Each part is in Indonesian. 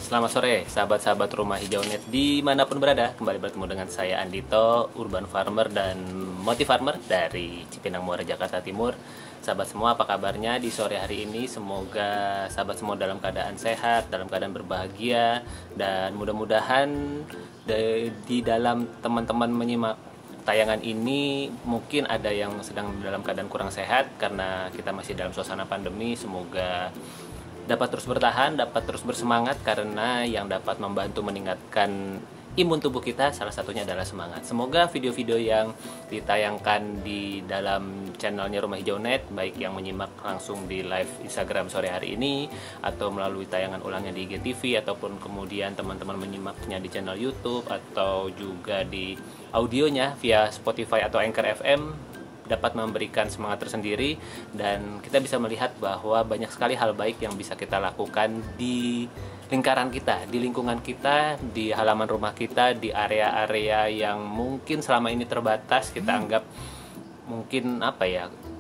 Selamat sore, sahabat-sahabat Rumah Hijau Net dimanapun berada. Kembali bertemu dengan saya Andito, Urban Farmer dan Motif Farmer dari Cipinang Muara, Jakarta Timur. Sahabat semua, apa kabarnya di sore hari ini? Semoga sahabat semua dalam keadaan sehat, dalam keadaan berbahagia, dan mudah-mudahan di dalam teman-teman menyimak tayangan ini mungkin ada yang sedang dalam keadaan kurang sehat karena kita masih dalam suasana pandemi. Semoga dapat terus bertahan, dapat terus bersemangat, karena yang dapat membantu meningkatkan imun tubuh kita salah satunya adalah semangat. Semoga video-video yang ditayangkan di dalam channelnya Rumah Hijau Net, baik yang menyimak langsung di live Instagram sore hari ini atau melalui tayangan ulangnya di IGTV, ataupun kemudian teman-teman menyimaknya di channel YouTube atau juga di audionya via Spotify atau Anchor FM, dapat memberikan semangat tersendiri, dan kita bisa melihat bahwa banyak sekali hal baik yang bisa kita lakukan di lingkaran kita, di lingkungan kita, di halaman rumah kita, di area-area yang mungkin selama ini terbatas. Kita anggap mungkin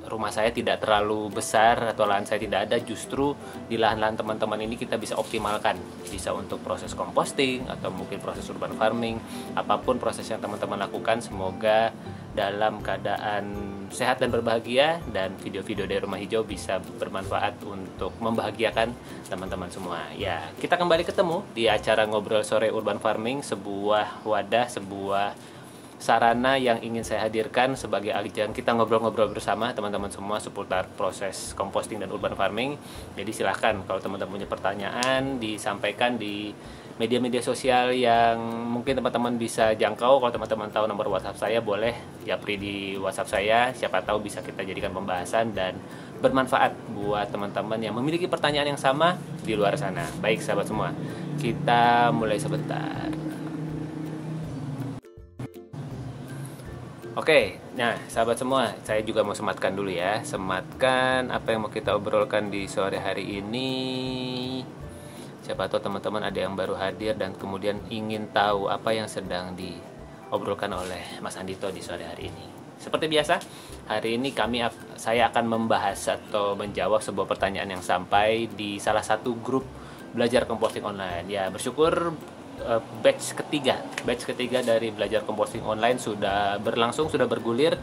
rumah saya tidak terlalu besar atau lahan saya tidak ada. Justru di lahan-lahan teman-teman ini kita bisa optimalkan, bisa untuk proses composting atau mungkin proses urban farming, apapun proses yang teman-teman lakukan. Semoga dalam keadaan sehat dan berbahagia, dan video-video dari Rumah Hijau bisa bermanfaat untuk membahagiakan teman-teman semua. Ya, kita kembali ketemu di acara Ngobrol Sore Urban Farming, sebuah wadah, sebuah sarana yang ingin saya hadirkan sebagai ajang kita ngobrol-ngobrol bersama teman-teman semua seputar proses composting dan urban farming. Jadi silahkan kalau teman-teman punya pertanyaan disampaikan di media-media sosial yang mungkin teman-teman bisa jangkau. Kalau teman-teman tahu nomor WhatsApp saya, boleh japri di WhatsApp saya. Siapa tahu bisa kita jadikan pembahasan dan bermanfaat buat teman-teman yang memiliki pertanyaan yang sama di luar sana. Baik sahabat semua, kita mulai sebentar. Oke, nah sahabat semua, saya juga mau sematkan dulu ya. Sematkan apa yang mau kita obrolkan di sore hari ini. Siapa tahu teman-teman ada yang baru hadir dan kemudian ingin tahu apa yang sedang diobrolkan oleh Mas Andito di sore hari ini. Seperti biasa, hari ini saya akan membahas atau menjawab sebuah pertanyaan yang sampai di salah satu grup belajar composting online. Ya, bersyukur batch ketiga dari belajar composting online sudah berlangsung, sudah bergulir.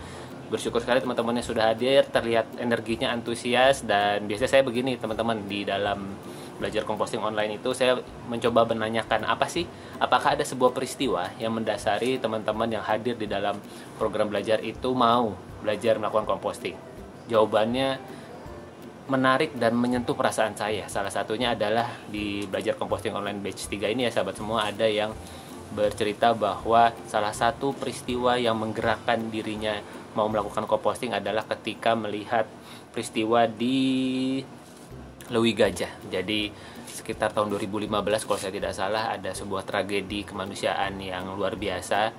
Bersyukur sekali teman-temannya sudah hadir, terlihat energinya antusias. Dan biasanya saya begini teman-teman, di dalam belajar composting online itu saya mencoba menanyakan apakah ada sebuah peristiwa yang mendasari teman-teman yang hadir di dalam program belajar itu mau belajar melakukan composting. Jawabannya menarik dan menyentuh perasaan saya. Salah satunya adalah di belajar composting online batch 3 ini ya sahabat semua, ada yang bercerita bahwa salah satu peristiwa yang menggerakkan dirinya mau melakukan composting adalah ketika melihat peristiwa di Lewi Gajah. Jadi sekitar tahun 2015 kalau saya tidak salah, ada sebuah tragedi kemanusiaan yang luar biasa,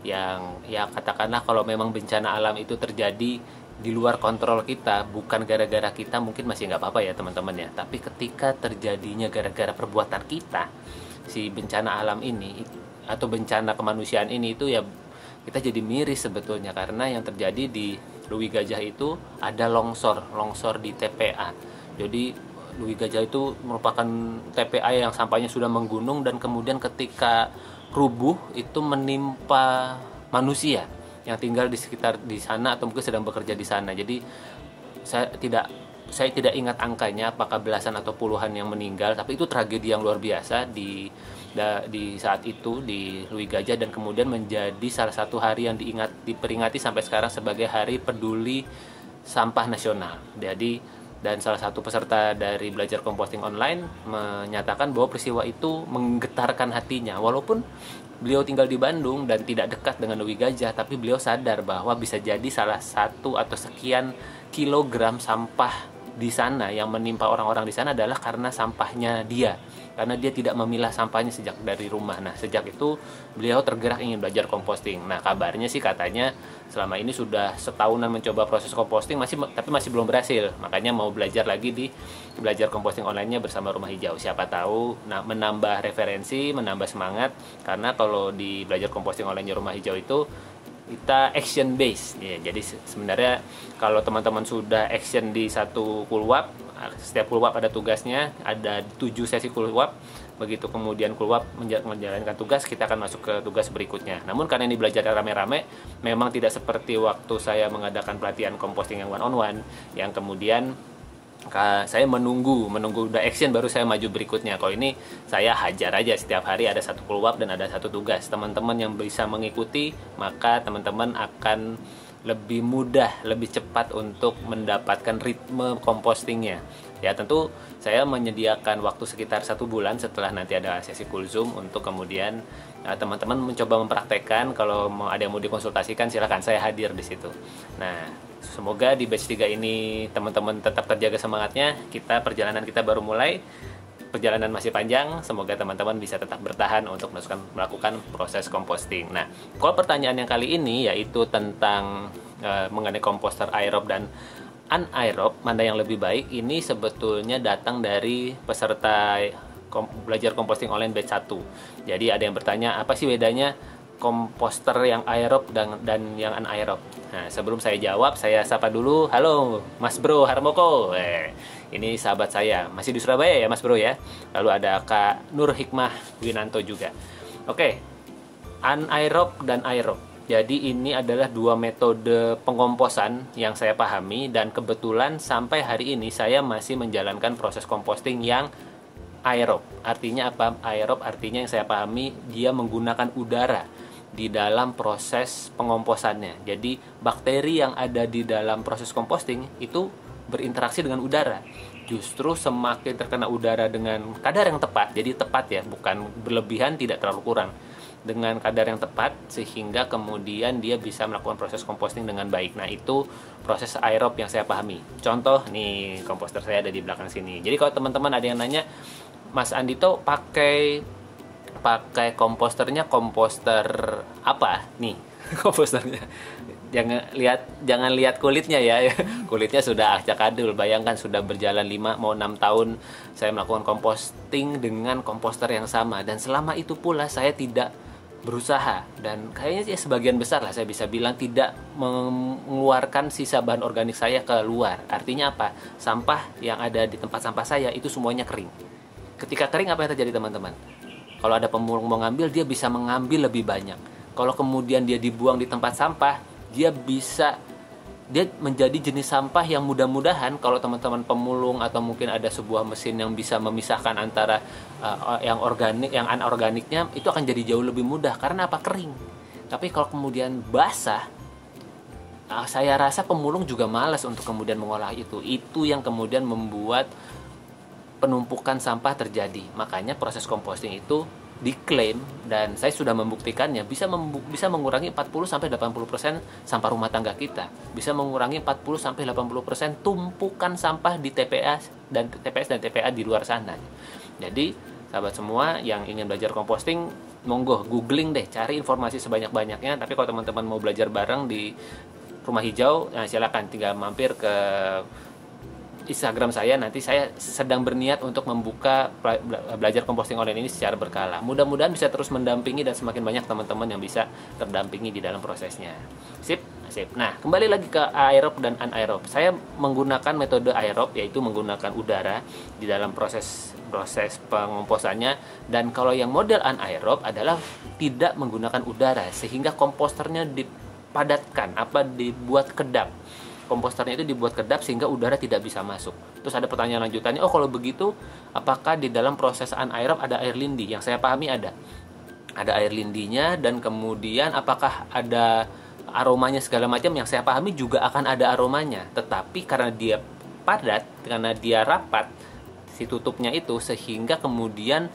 yang ya katakanlah kalau memang bencana alam itu terjadi di luar kontrol kita, bukan gara-gara kita, mungkin masih nggak apa-apa ya teman-teman ya. Tapi ketika terjadinya gara-gara perbuatan kita, si bencana alam ini atau bencana kemanusiaan ini, itu ya kita jadi miris sebetulnya. Karena yang terjadi di Lewi Gajah itu ada longsor di TPA. Jadi Lewi Gajah itu merupakan TPA yang sampahnya sudah menggunung, dan kemudian ketika rubuh itu menimpa manusia yang tinggal di sekitar di sana atau mungkin sedang bekerja di sana. Jadi saya tidak ingat angkanya apakah belasan atau puluhan yang meninggal, tapi itu tragedi yang luar biasa di saat itu di Lewi Gajah, dan kemudian menjadi salah satu hari yang diperingati sampai sekarang sebagai Hari Peduli Sampah Nasional. Jadi dan salah satu peserta dari belajar composting online menyatakan bahwa peristiwa itu menggetarkan hatinya. Walaupun beliau tinggal di Bandung dan tidak dekat dengan Lewi Gajah, tapi beliau sadar bahwa bisa jadi salah satu atau sekian kilogram sampah di sana yang menimpa orang-orang di sana adalah karena sampahnya dia, karena dia tidak memilah sampahnya sejak dari rumah. Nah, sejak itu beliau tergerak ingin belajar composting. Nah, kabarnya sih katanya selama ini sudah setahunan mencoba proses composting, tapi masih belum berhasil. Makanya mau belajar lagi di belajar composting online-nya bersama Rumah Hijau. Siapa tahu menambah referensi, menambah semangat, karena kalau di belajar composting online-nya Rumah Hijau itu kita action base ya. Jadi sebenarnya kalau teman-teman sudah action di satu kulwap, setiap kulwap ada tugasnya, ada 7 sesi kulwap. Begitu kemudian kulwap menjalankan tugas, kita akan masuk ke tugas berikutnya. Namun karena ini belajar rame-rame, memang tidak seperti waktu saya mengadakan pelatihan composting yang one on one, yang kemudian saya menunggu udah action baru saya maju berikutnya. Kalau ini saya hajar aja, setiap hari ada satu kulwap dan ada satu tugas. Teman-teman yang bisa mengikuti, maka teman-teman akan lebih mudah, lebih cepat untuk mendapatkan ritme compostingnya. Ya tentu saya menyediakan waktu sekitar 1 bulan setelah nanti ada sesi cool zoom untuk kemudian teman-teman mencoba mempraktekkan. Kalau ada yang mau dikonsultasikan, silakan, saya hadir di situ. Nah, semoga di batch 3 ini teman-teman tetap terjaga semangatnya. Perjalanan kita baru mulai. Perjalanan masih panjang. Semoga teman-teman bisa tetap bertahan untuk melakukan proses composting. Nah, kalau pertanyaan yang kali ini yaitu tentang mengenai komposter aerob dan anaerob, mana yang lebih baik, ini sebetulnya datang dari peserta belajar composting online batch 1. Jadi ada yang bertanya, apa sih bedanya komposter yang aerob dan yang anaerob? Nah, sebelum saya jawab, saya sapa dulu. Halo, Mas Bro Harmoko. Ini sahabat saya, masih di Surabaya ya Mas Bro ya. Lalu ada Kak Nur Hikmah Winanto juga. Oke, anaerob dan aerob. Jadi ini adalah 2 metode pengkomposan yang saya pahami, dan kebetulan sampai hari ini saya masih menjalankan proses composting yang aerob. Artinya apa? Aerob artinya yang saya pahami dia menggunakan udara di dalam proses pengomposannya. Jadi bakteri yang ada di dalam proses composting itu berinteraksi dengan udara. Justru semakin terkena udara dengan kadar yang tepat, jadi tepat ya, bukan berlebihan, tidak terlalu kurang, dengan kadar yang tepat, sehingga kemudian dia bisa melakukan proses composting dengan baik. Nah, itu proses aerob yang saya pahami. Contoh nih, komposter saya ada di belakang sini. Jadi kalau teman-teman ada yang nanya, Mas Andito pakai komposternya komposter apa nih? Komposternya jangan lihat kulitnya ya. Kulitnya sudah acak-adul. Bayangkan sudah berjalan 5 mau 6 tahun saya melakukan composting dengan komposter yang sama, dan selama itu pula saya tidak berusaha, dan kayaknya ya sebagian besar lah saya bisa bilang tidak mengeluarkan sisa bahan organik saya keluar. Artinya apa? Sampah yang ada di tempat sampah saya itu semuanya kering. Ketika kering, apa yang terjadi teman-teman? Kalau ada pemulung mau ngambil, dia bisa mengambil lebih banyak. Kalau kemudian dia dibuang di tempat sampah, dia menjadi jenis sampah yang mudah-mudahan kalau teman-teman pemulung atau mungkin ada sebuah mesin yang bisa memisahkan antara yang organik, yang anorganiknya, itu akan jadi jauh lebih mudah. Karena apa? Kering. Tapi kalau kemudian basah, saya rasa pemulung juga malas untuk kemudian mengolah itu. Itu yang kemudian membuat penumpukan sampah terjadi. Makanya proses composting itu diklaim, dan saya sudah membuktikannya, bisa mengurangi 40-80% sampah rumah tangga kita, bisa mengurangi 40-80% tumpukan sampah di TPS dan TPA di luar sana. Jadi sahabat semua yang ingin belajar composting, monggo googling deh, cari informasi sebanyak-banyaknya. Tapi kalau teman-teman mau belajar bareng di Rumah Hijau, nah silakan tinggal mampir ke Instagram saya. Nanti saya sedang berniat untuk membuka belajar composting online ini secara berkala. Mudah-mudahan bisa terus mendampingi dan semakin banyak teman-teman yang bisa terdampingi di dalam prosesnya. Sip. Nah, kembali lagi ke aerob dan anaerob. Saya menggunakan metode aerob, yaitu menggunakan udara di dalam proses pengomposannya. Dan kalau yang model anaerob adalah tidak menggunakan udara, sehingga komposternya dipadatkan, dibuat kedap. Komposternya itu dibuat kedap sehingga udara tidak bisa masuk. Terus ada pertanyaan lanjutannya, kalau begitu apakah di dalam proses anaerob ada air lindi? Yang saya pahami ada air lindinya, dan kemudian apakah ada aromanya segala macam? Yang saya pahami juga akan ada aromanya. Tetapi karena dia padat, karena dia rapat si tutupnya itu, sehingga kemudian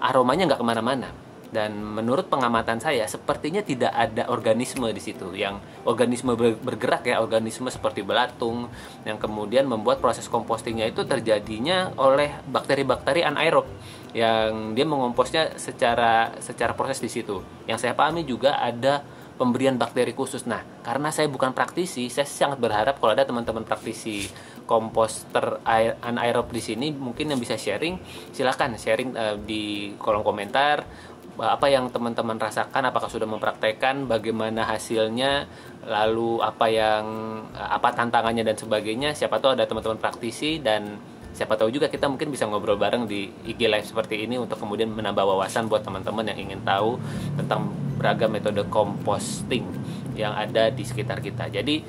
aromanya nggak kemana-mana. Dan menurut pengamatan saya, sepertinya tidak ada organisme di situ, yang organisme bergerak ya, organisme seperti belatung, yang kemudian membuat proses compostingnya itu terjadinya oleh bakteri-bakteri anaerob, yang dia mengomposnya secara proses di situ. Yang saya pahami juga ada pemberian bakteri khusus. Nah, karena saya bukan praktisi, saya sangat berharap kalau ada teman-teman praktisi komposter anaerob di sini, mungkin yang bisa sharing, silakan sharing di kolom komentar. apa yang teman-teman rasakan, apakah sudah mempraktekkan, bagaimana hasilnya, lalu apa tantangannya dan sebagainya. Siapa tahu ada teman-teman praktisi, dan siapa tahu juga kita mungkin bisa ngobrol bareng di IG Live seperti ini untuk kemudian menambah wawasan buat teman-teman yang ingin tahu tentang beragam metode composting yang ada di sekitar kita. Jadi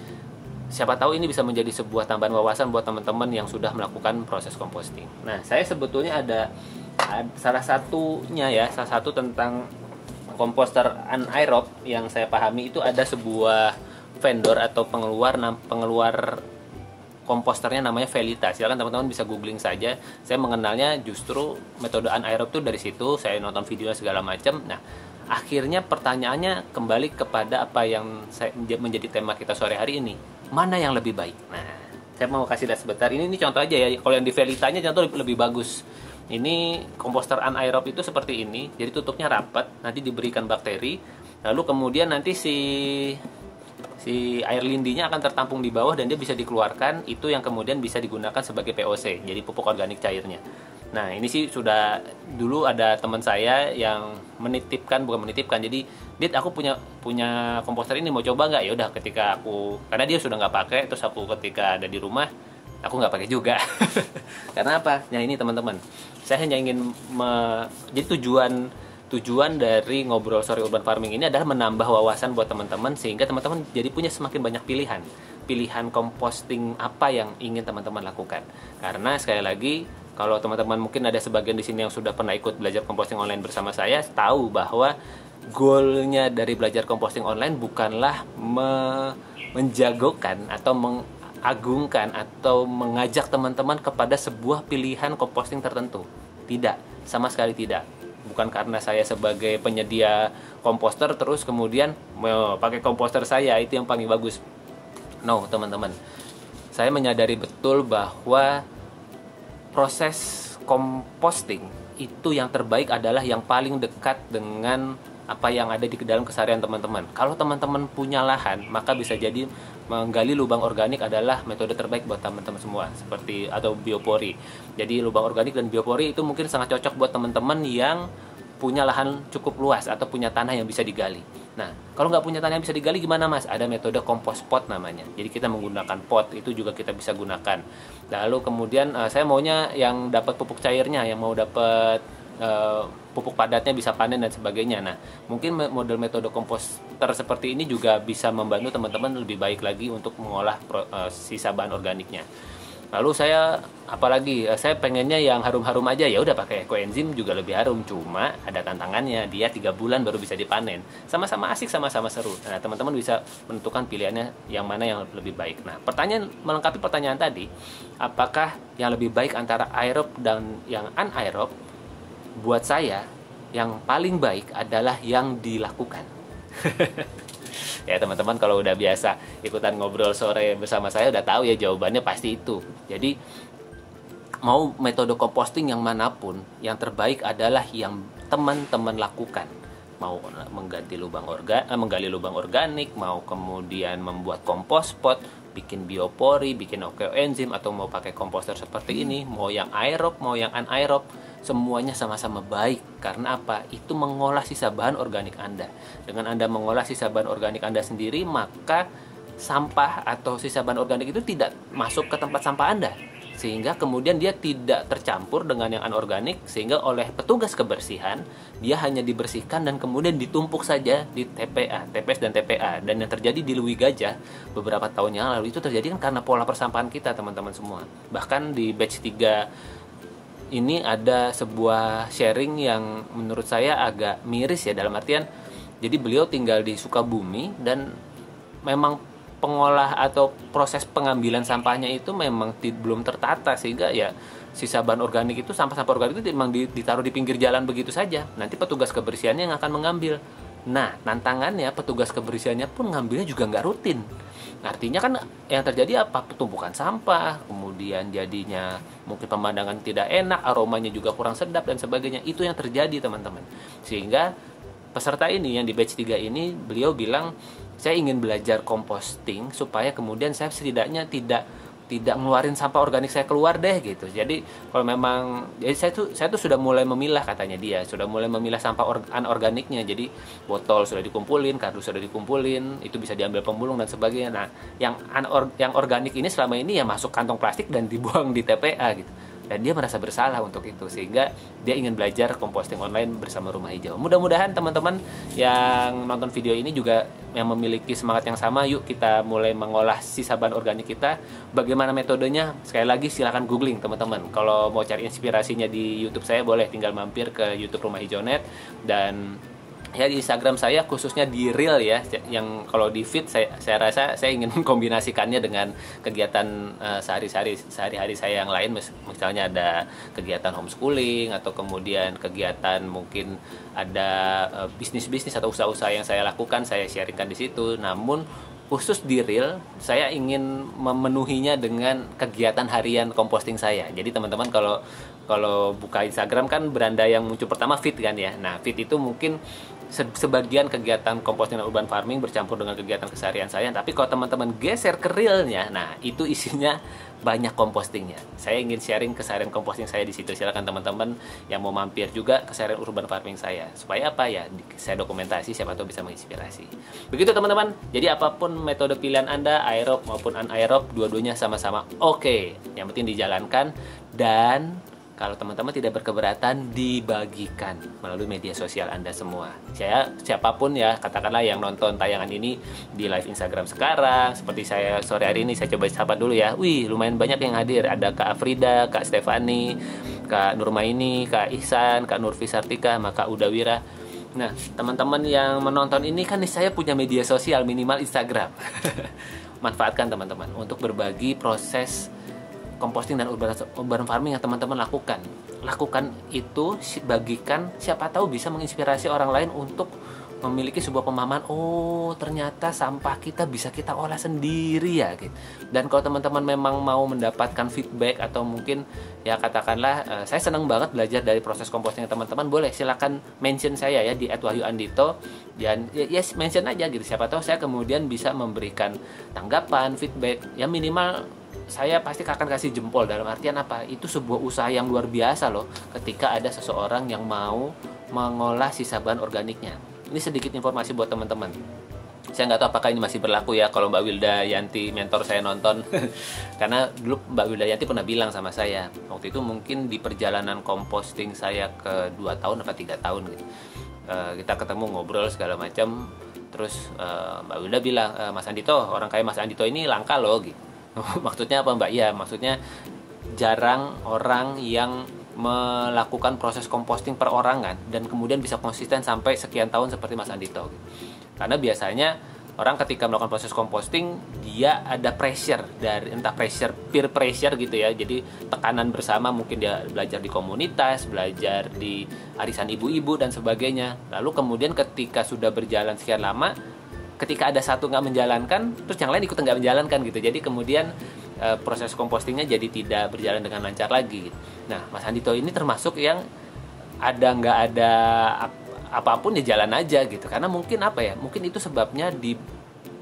siapa tahu ini bisa menjadi sebuah tambahan wawasan buat teman-teman yang sudah melakukan proses composting. Nah, saya sebetulnya ada salah satu tentang komposter anaerob yang saya pahami itu ada sebuah vendor atau pengeluar komposternya namanya Velita. Silakan teman-teman bisa googling saja. Saya mengenalnya justru metode anaerob itu dari situ. Saya nonton videonya segala macam. Nah, akhirnya pertanyaannya kembali kepada apa yang menjadi tema kita sore hari ini. Mana yang lebih baik? Nah, saya mau kasih lihat sebentar. Ini contoh aja ya. Kalau yang di Velitanya contoh lebih bagus. Ini komposter anaerob itu seperti ini. Jadi tutupnya rapat, nanti diberikan bakteri. Lalu kemudian nanti si air lindinya akan tertampung di bawah dan dia bisa dikeluarkan. Itu yang kemudian bisa digunakan sebagai POC, jadi pupuk organik cairnya. Nah, ini sih sudah dulu ada teman saya yang bukan menitipkan. Jadi, "Dit, aku punya komposter ini, mau coba nggak?" Ya udah, karena dia sudah nggak pakai, terus aku ketika ada di rumah, aku nggak pakai juga. Karena apa? Nah, ini teman-teman, saya hanya ingin jadi tujuan dari ngobrol sore urban farming ini adalah menambah wawasan buat teman-teman, sehingga teman-teman jadi punya semakin banyak pilihan composting apa yang ingin teman-teman lakukan. Karena sekali lagi, kalau teman-teman mungkin ada sebagian di sini yang sudah pernah ikut belajar composting online bersama saya, tahu bahwa goalnya dari belajar composting online bukanlah menjagokan atau mengagungkan atau mengajak teman-teman kepada sebuah pilihan composting tertentu. Tidak, sama sekali tidak. Bukan karena saya sebagai penyedia komposter terus kemudian mau pakai komposter saya itu yang paling bagus. No, teman-teman. Saya menyadari betul bahwa proses composting itu yang terbaik adalah yang paling dekat dengan apa yang ada di dalam keseharian teman-teman. Kalau teman-teman punya lahan, maka bisa jadi menggali lubang organik adalah metode terbaik buat teman-teman semua, atau biopori. Jadi lubang organik dan biopori itu mungkin sangat cocok buat teman-teman yang punya lahan cukup luas atau punya tanah yang bisa digali. Nah, kalau nggak punya tanah yang bisa digali gimana, Mas? Ada metode compost pot namanya. Jadi kita menggunakan pot, itu juga kita bisa gunakan. Lalu kemudian saya maunya yang dapat pupuk cairnya, yang mau dapat pupuk padatnya, bisa panen dan sebagainya. Nah, mungkin model metode komposter seperti ini juga bisa membantu teman-teman lebih baik lagi untuk mengolah sisa bahan organiknya. Lalu saya pengennya yang harum-harum aja, ya udah pakai coenzim juga lebih harum, cuma ada tantangannya, dia 3 bulan baru bisa dipanen. Sama-sama asik, sama-sama seru. Nah, teman-teman bisa menentukan pilihannya yang mana yang lebih baik. Nah, melengkapi pertanyaan tadi, apakah yang lebih baik antara aerob dan yang anaerob? Buat saya, yang paling baik adalah yang dilakukan. Ya, teman-teman kalau udah biasa ikutan ngobrol sore bersama saya udah tahu ya jawabannya pasti itu. Jadi mau metode composting yang manapun, yang terbaik adalah yang teman-teman lakukan. Mau menggali lubang organik, mau kemudian membuat compost pot, bikin biopori, bikin coenzim, atau mau pakai komposter seperti ini, mau yang aerob, mau yang anaerob, semuanya sama-sama baik. Karena apa? Itu mengolah sisa bahan organik Anda. Dengan Anda mengolah sisa bahan organik Anda sendiri, maka sampah atau sisa bahan organik itu tidak masuk ke tempat sampah Anda, sehingga kemudian dia tidak tercampur dengan yang anorganik, sehingga oleh petugas kebersihan dia hanya dibersihkan dan kemudian ditumpuk saja di TPS dan TPA. Dan yang terjadi di Lui Gajah beberapa tahun yang lalu itu terjadi kan karena pola persampahan kita, teman-teman semua. Bahkan di batch 3 ini ada sebuah sharing yang menurut saya agak miris ya, dalam artian jadi beliau tinggal di Sukabumi dan memang pengolah atau proses pengambilan sampahnya itu memang belum tertata, sehingga ya sisa bahan organik itu, sampah-sampah organik itu memang ditaruh di pinggir jalan begitu saja. Nanti petugas kebersihannya yang akan mengambil. Nah, tantangannya petugas kebersihannya pun ngambilnya juga nggak rutin. Artinya kan yang terjadi apa? Tumpukan sampah, kemudian jadinya mungkin pemandangan tidak enak, aromanya juga kurang sedap dan sebagainya. Itu yang terjadi, teman-teman. Sehingga peserta ini yang di batch 3 ini, beliau bilang, saya ingin belajar composting supaya kemudian saya setidaknya tidak tidak ngeluarin sampah organik saya keluar deh gitu. Jadi kalau memang, jadi saya tuh sudah mulai memilah, katanya dia sudah mulai memilah sampah anorganiknya. Jadi botol sudah dikumpulin, kardus sudah dikumpulin, itu bisa diambil pemulung dan sebagainya. Nah, yang organik ini selama ini ya masuk kantong plastik dan dibuang di TPA gitu. Dan dia merasa bersalah untuk itu, sehingga dia ingin belajar composting online bersama Rumah Hijau. Mudah-mudahan teman-teman yang nonton video ini juga yang memiliki semangat yang sama. Yuk kita mulai mengolah sisa bahan organik kita. Bagaimana metodenya? Sekali lagi silahkan googling teman-teman. Kalau mau cari inspirasinya di YouTube saya, boleh tinggal mampir ke YouTube Rumah Hijau Net. Dan ya di Instagram saya khususnya di reel ya, yang kalau di feed saya rasa saya ingin mengkombinasikannya dengan kegiatan sehari-hari saya yang lain. Misalnya ada kegiatan homeschooling, atau kemudian kegiatan mungkin ada bisnis-bisnis atau usaha-usaha yang saya lakukan, saya sharingkan di situ. Namun khusus di reel saya ingin memenuhinya dengan kegiatan harian composting saya. Jadi teman-teman kalau buka Instagram kan beranda yang muncul pertama feed kan ya. Nah, feed itu mungkin sebagian kegiatan composting dan urban farming bercampur dengan kegiatan keseharian saya. Tapi kalau teman-teman geser ke reelnya, nah itu isinya banyak compostingnya. Saya ingin sharing keseharian composting saya di situ. Silakan teman-teman yang mau mampir juga keseharian urban farming saya. Supaya apa ya? Saya dokumentasi, siapa tahu bisa menginspirasi. Begitu teman-teman. Jadi apapun metode pilihan Anda, aerob maupun anaerob, dua-duanya sama-sama oke. Yang penting dijalankan, dan kalau teman-teman tidak berkeberatan, dibagikan melalui media sosial Anda semua. Siapapun ya, katakanlah yang nonton tayangan ini di live Instagram sekarang, seperti saya sore hari ini, saya coba sapa dulu ya. Wih, lumayan banyak yang hadir. Ada Kak Afrida, Kak Stefani, Kak Nurmaini, Kak Ihsan, Kak Nurfi Sartika, Kak Udawira. Nah, teman-teman yang menonton ini kan saya punya media sosial, minimal Instagram. Manfaatkan teman-teman untuk berbagi proses composting dan urban farming yang teman-teman lakukan itu, bagikan, siapa tahu bisa menginspirasi orang lain untuk memiliki sebuah pemahaman, oh ternyata sampah kita bisa kita olah sendiri ya gitu. Dan kalau teman-teman memang mau mendapatkan feedback, atau mungkin ya katakanlah saya senang banget belajar dari proses composting teman-teman, boleh silakan mention saya ya di @wahyu_andito, dan yes, mention aja gitu. Siapa tahu saya kemudian bisa memberikan tanggapan, feedback, ya minimal saya pasti akan kasih jempol. Dalam artian apa? Itu sebuah usaha yang luar biasa loh, ketika ada seseorang yang mau mengolah sisa bahan organiknya. Ini sedikit informasi buat teman-teman. Saya nggak tahu apakah ini masih berlaku ya kalau Mbak Wilda Yanti, mentor saya, nonton. Karena dulu Mbak Wilda Yanti pernah bilang sama saya, waktu itu mungkin di perjalanan composting saya ke 2 tahun atau 3 tahun gitu. Kita ketemu, ngobrol segala macam. Terus Mbak Wilda bilang, Mas Andito, orang kayak Mas Andito ini langka loh gitu. Maksudnya apa Mbak? Ya maksudnya jarang orang yang melakukan proses composting perorangan dan kemudian bisa konsisten sampai sekian tahun seperti Mas Andito. Karena biasanya orang ketika melakukan proses composting, dia ada pressure dari, entah peer pressure gitu ya, jadi tekanan bersama, mungkin dia belajar di komunitas, belajar di arisan ibu-ibu dan sebagainya. Lalu kemudian ketika sudah berjalan sekian lama, ketika ada satu nggak menjalankan, terus yang lain ikut nggak menjalankan gitu. Jadi kemudian proses compostingnya jadi tidak berjalan dengan lancar lagi. Nah, Mas Andito ini termasuk yang nggak ada apapun ya jalan aja gitu. Karena mungkin apa ya? Mungkin itu sebabnya di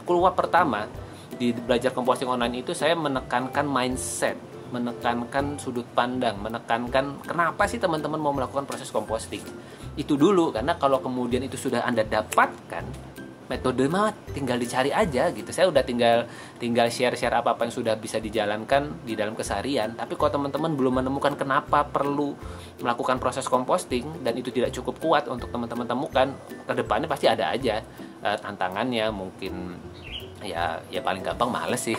keluar pertama di belajar composting online itu saya menekankan mindset, menekankan sudut pandang, menekankan kenapa sih teman-teman mau melakukan proses composting. Itu dulu, karena kalau kemudian itu sudah Anda dapatkan, metode mah tinggal dicari aja gitu. Saya udah tinggal share apa yang sudah bisa dijalankan di dalam keseharian. Tapi kalau teman-teman belum menemukan kenapa perlu melakukan proses composting dan itu tidak cukup kuat untuk teman-teman temukan, kedepannya pasti ada aja tantangannya. Mungkin ya paling gampang males sih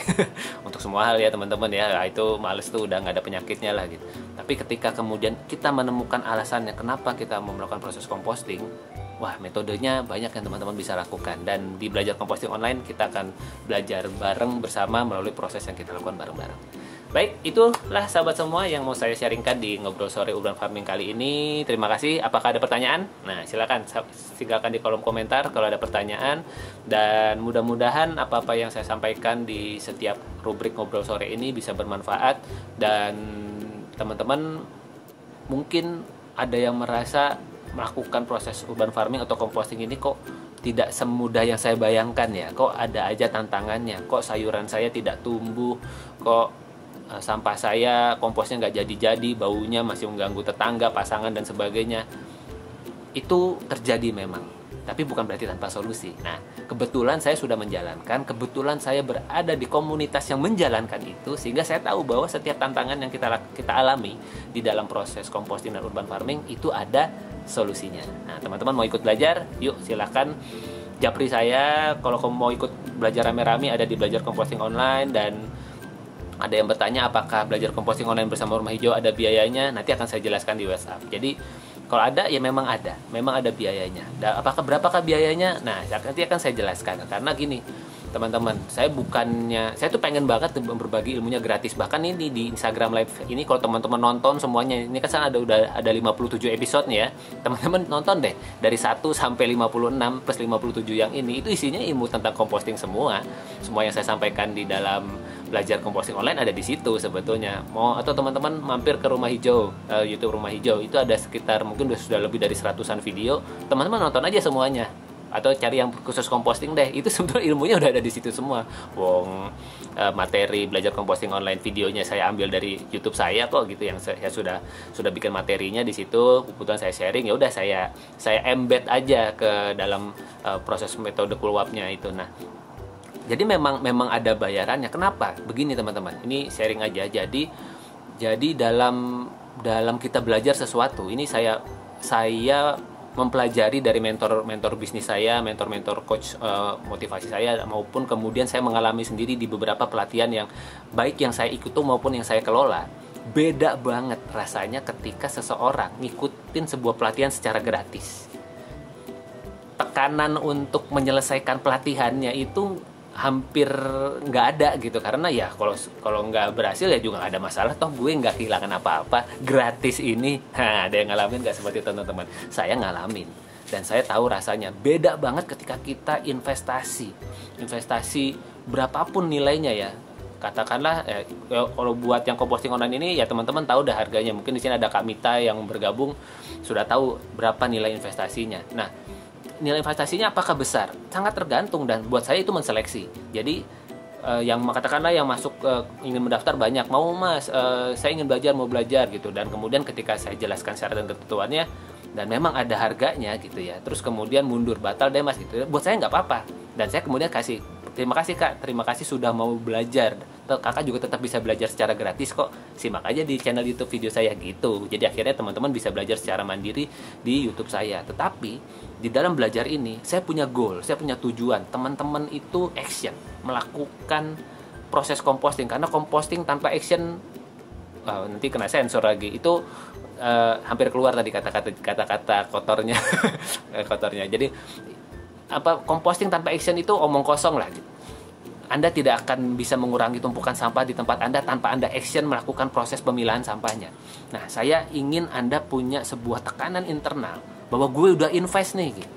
untuk semua hal ya teman-teman ya. Itu males tuh udah nggak ada penyakitnya lah gitu. Tapi ketika kemudian kita menemukan alasannya kenapa kita mau melakukan proses composting, wah, metodenya banyak yang teman-teman bisa lakukan. Dan di belajar composting online kita akan belajar bareng bersama melalui proses yang kita lakukan bareng-bareng. Baik, itulah sahabat semua yang mau saya sharingkan di Ngobrol Sore Urban Farming kali ini. Terima kasih. Apakah ada pertanyaan? Nah, silakan tinggalkan di kolom komentar kalau ada pertanyaan. Dan mudah-mudahan apa-apa yang saya sampaikan di setiap rubrik Ngobrol Sore ini bisa bermanfaat. Dan teman-teman mungkin ada yang merasa melakukan proses urban farming atau composting ini kok tidak semudah yang saya bayangkan ya. Kok ada aja tantangannya, kok sayuran saya tidak tumbuh, kok sampah saya, komposnya nggak jadi-jadi, baunya masih mengganggu tetangga, pasangan dan sebagainya. Itu terjadi memang, tapi bukan berarti tanpa solusi. Nah, kebetulan saya sudah menjalankan, kebetulan saya berada di komunitas yang menjalankan itu, sehingga saya tahu bahwa setiap tantangan yang kita alami di dalam proses composting dan urban farming itu ada solusinya. Nah, teman-teman mau ikut belajar? Yuk silakan japri saya. Kalau kamu mau ikut belajar rame-rame, ada di Belajar Composting Online. Dan ada yang bertanya apakah belajar composting online bersama Rumah Hijau ada biayanya, nanti akan saya jelaskan di WhatsApp. Jadi kalau ada, ya memang ada biayanya. Dan apakah berapakah biayanya? Nah, nanti akan saya jelaskan. Karena gini, teman-teman, saya tuh pengen banget berbagi ilmunya gratis. Bahkan ini di Instagram Live ini, kalau teman-teman nonton semuanya, ini kan sana udah ada 57 episode nih ya. Teman-teman nonton deh, dari 1 sampai 56 plus 57 yang ini, itu isinya ilmu tentang composting semua. Semua yang saya sampaikan di dalam Belajar Composting Online ada di situ sebetulnya. Mau atau teman-teman mampir ke Rumah Hijau, YouTube Rumah Hijau, itu ada sekitar mungkin sudah lebih dari 100-an video. Teman-teman nonton aja semuanya, atau cari yang khusus composting deh. Itu sebetulnya ilmunya udah ada di situ semua. Materi Belajar Composting Online videonya saya ambil dari YouTube saya kok gitu, yang saya sudah bikin materinya di situ. Kebetulan saya sharing, ya udah saya embed aja ke dalam proses metode kulwapnya itu. Nah, jadi memang ada bayarannya. Kenapa? Begini teman-teman, ini sharing aja. Jadi dalam kita belajar sesuatu, ini saya mempelajari dari mentor bisnis saya, mentor coach motivasi saya, maupun kemudian saya mengalami sendiri di beberapa pelatihan yang baik yang saya ikuti maupun yang saya kelola. Beda banget rasanya ketika seseorang ngikutin sebuah pelatihan secara gratis. Tekanan untuk menyelesaikan pelatihannya itu hampir nggak ada gitu, karena ya kalau nggak berhasil ya juga nggak ada masalah, toh gue nggak kehilangan apa-apa, gratis ini. Ada yang ngalamin nggak seperti itu teman-teman? Saya ngalamin dan saya tahu rasanya. Beda banget ketika kita investasi berapapun nilainya ya. Katakanlah kalau buat yang composting online ini ya teman-teman tahu dah harganya. Mungkin di sini ada Kak Mita yang bergabung, sudah tahu berapa nilai investasinya. Nah, nilai investasinya apakah besar? Sangat tergantung, dan buat saya itu menseleksi. Jadi yang katakanlah yang masuk ingin mendaftar banyak, mau mas, saya ingin mau belajar gitu, dan kemudian ketika saya jelaskan syarat dan ketentuannya dan memang ada harganya gitu ya, terus kemudian mundur, batal deh mas gitu, buat saya nggak apa-apa, dan saya kemudian kasih terima kasih kak, terima kasih sudah mau belajar, kakak juga tetap bisa belajar secara gratis kok, simak aja di channel YouTube video saya gitu. Jadi akhirnya teman-teman bisa belajar secara mandiri di YouTube saya. Tetapi di dalam belajar ini saya punya goal, saya punya tujuan, teman-teman itu action, melakukan proses composting, karena composting tanpa action nanti kena sensor lagi, itu hampir keluar tadi kata-kata kotornya. Jadi composting tanpa action itu omong kosong lah gitu. Anda tidak akan bisa mengurangi tumpukan sampah di tempat Anda tanpa Anda action melakukan proses pemilahan sampahnya. Nah, saya ingin Anda punya sebuah tekanan internal bahwa gue udah invest nih gitu.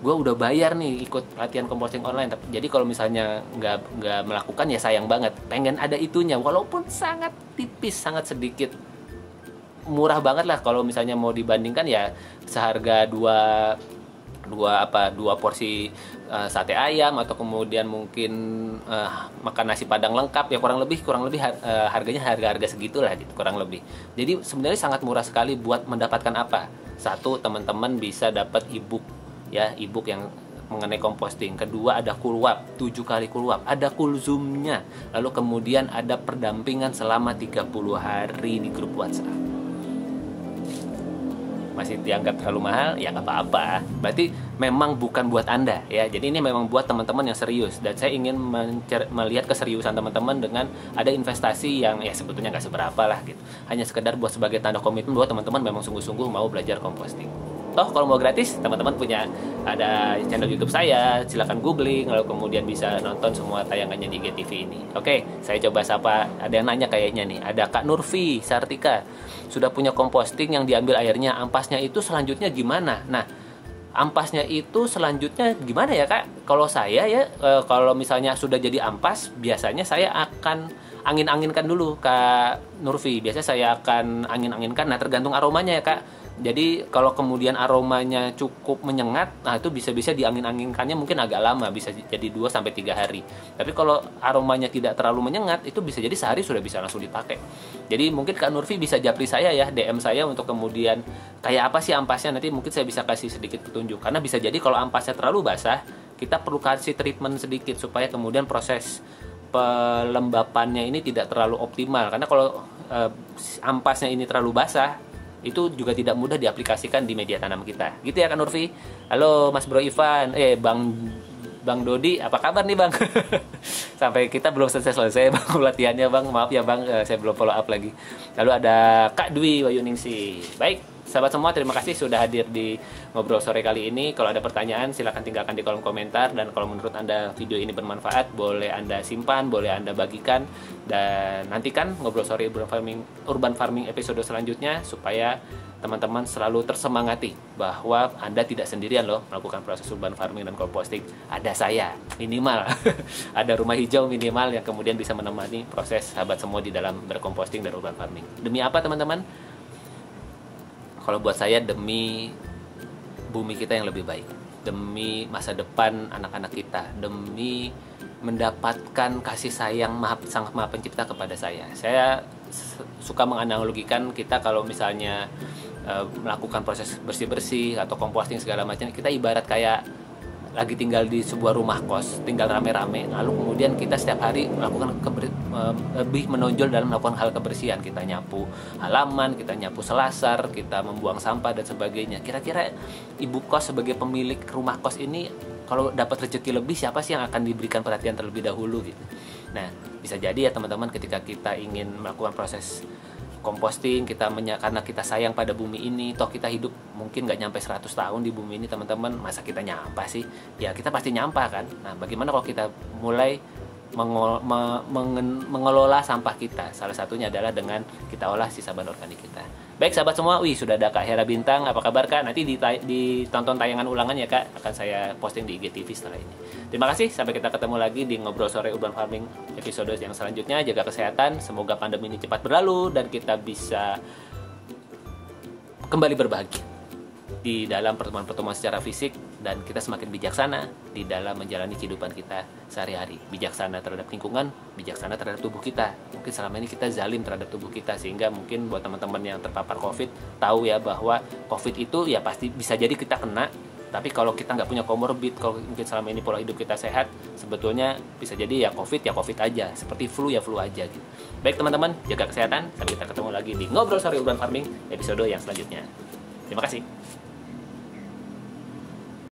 Gue udah bayar nih ikut latihan composting online. Jadi kalau misalnya nggak melakukan ya sayang banget. Pengen ada itunya walaupun sangat tipis, sangat sedikit. Murah banget lah kalau misalnya mau dibandingkan ya seharga dua porsi sate ayam, atau kemudian mungkin makan nasi padang lengkap ya, kurang lebih harganya harga segitulah gitu, kurang lebih. Jadi sebenarnya sangat murah sekali buat mendapatkan apa? Satu, teman-teman bisa dapat ebook ya, ebook yang mengenai composting. Kedua, ada kulwap, 7 kali kulwap, ada kulzumnya. Lalu kemudian ada pendampingan selama 30 hari di grup WhatsApp. Masih dianggap terlalu mahal, ya nggak apa-apa. Berarti memang bukan buat Anda ya. Jadi ini memang buat teman-teman yang serius. Dan saya ingin melihat keseriusan teman-teman dengan ada investasi yang ya sebetulnya nggak seberapa lah gitu. Hanya sekedar buat sebagai tanda komitmen bahwa teman-teman memang sungguh-sungguh mau belajar composting. Toh kalau mau gratis, teman-teman punya ada channel YouTube saya, silakan googling, lalu kemudian bisa nonton semua tayangannya di IGTV ini. Oke, saya coba sapa, ada yang nanya kayaknya nih, ada Kak Nurfi Sartika, sudah punya composting yang diambil airnya, ampasnya itu selanjutnya gimana? Nah, ampasnya itu selanjutnya gimana ya Kak? Kalau saya ya, kalau misalnya sudah jadi ampas, biasanya saya akan angin-anginkan dulu Kak Nurfi. Biasanya saya akan angin-anginkan, nah tergantung aromanya ya Kak. Jadi kalau kemudian aromanya cukup menyengat, nah itu bisa-bisa diangin-anginkannya mungkin agak lama, bisa jadi 2 sampai 3 hari. Tapi kalau aromanya tidak terlalu menyengat, itu bisa jadi sehari sudah bisa langsung dipakai. Jadi mungkin Kak Nurfi bisa japri saya ya, DM saya untuk kemudian kayak apa sih ampasnya, nanti mungkin saya bisa kasih sedikit petunjuk. Karena bisa jadi kalau ampasnya terlalu basah, kita perlu kasih treatment sedikit supaya kemudian proses pelembapannya ini tidak terlalu optimal. Karena kalau ampasnya ini terlalu basah, itu juga tidak mudah diaplikasikan di media tanam kita. Gitu ya Kak Nurfi. Halo Mas Bro Ivan, Bang Dodi, apa kabar nih Bang? Sampai kita belum selesai Bang latihannya Bang. Maaf ya Bang, saya belum follow up lagi. Lalu ada Kak Dwi Wayuningsi. Baik, sahabat semua, terima kasih sudah hadir di ngobrol sore kali ini. Kalau ada pertanyaan silahkan tinggalkan di kolom komentar. Dan kalau menurut Anda video ini bermanfaat, boleh Anda simpan, boleh Anda bagikan. Dan nantikan ngobrol sore urban farming episode selanjutnya, supaya teman-teman selalu tersemangati bahwa Anda tidak sendirian loh melakukan proses urban farming dan composting. Ada saya minimal, ada rumah hijau minimal yang kemudian bisa menemani proses sahabat semua di dalam berkomposting dan urban farming. Demi apa teman-teman? Kalau buat saya demi bumi kita yang lebih baik, demi masa depan anak-anak kita, demi mendapatkan kasih sayang Sang Maha Pencipta kepada saya. Saya suka menganalogikan kita kalau misalnya melakukan proses bersih-bersih atau composting segala macam, kita ibarat kayak lagi tinggal di sebuah rumah kos, tinggal rame-rame, lalu kemudian kita setiap hari melakukan lebih menonjol dalam melakukan hal kebersihan. Kita nyapu halaman, kita nyapu selasar, kita membuang sampah dan sebagainya. Kira-kira ibu kos sebagai pemilik rumah kos ini kalau dapat rezeki lebih, siapa sih yang akan diberikan perhatian terlebih dahulu gitu. Nah, bisa jadi ya teman-teman, ketika kita ingin melakukan proses composting, karena kita sayang pada bumi ini, toh kita hidup mungkin nggak nyampe 100 tahun di bumi ini teman-teman, masa kita nyampah sih? Ya kita pasti nyampah kan. Nah, bagaimana kalau kita mulai mengelola sampah kita? Salah satunya adalah dengan kita olah sisa bahan organik kita. Baik sahabat semua, sudah ada Kak Hera Bintang, apa kabar Kak? Nanti ditonton tayangan ulangan ya Kak, akan saya posting di IGTV setelah ini. Terima kasih, sampai kita ketemu lagi di Ngobrol Sore Urban Farming episode yang selanjutnya. Jaga kesehatan, semoga pandemi ini cepat berlalu dan kita bisa kembali berbahagia di dalam pertemuan-pertemuan secara fisik, dan kita semakin bijaksana di dalam menjalani kehidupan kita sehari-hari. Bijaksana terhadap lingkungan, bijaksana terhadap tubuh kita. Mungkin selama ini kita zalim terhadap tubuh kita, sehingga mungkin buat teman-teman yang terpapar COVID tahu ya bahwa COVID itu ya pasti bisa jadi kita kena, tapi kalau kita nggak punya comorbid, kalau mungkin selama ini pola hidup kita sehat, sebetulnya bisa jadi ya COVID aja, seperti flu ya flu aja gitu. Baik teman-teman, jaga kesehatan, sampai kita ketemu lagi di Ngobrol Sore Urban Farming episode yang selanjutnya. Terima kasih.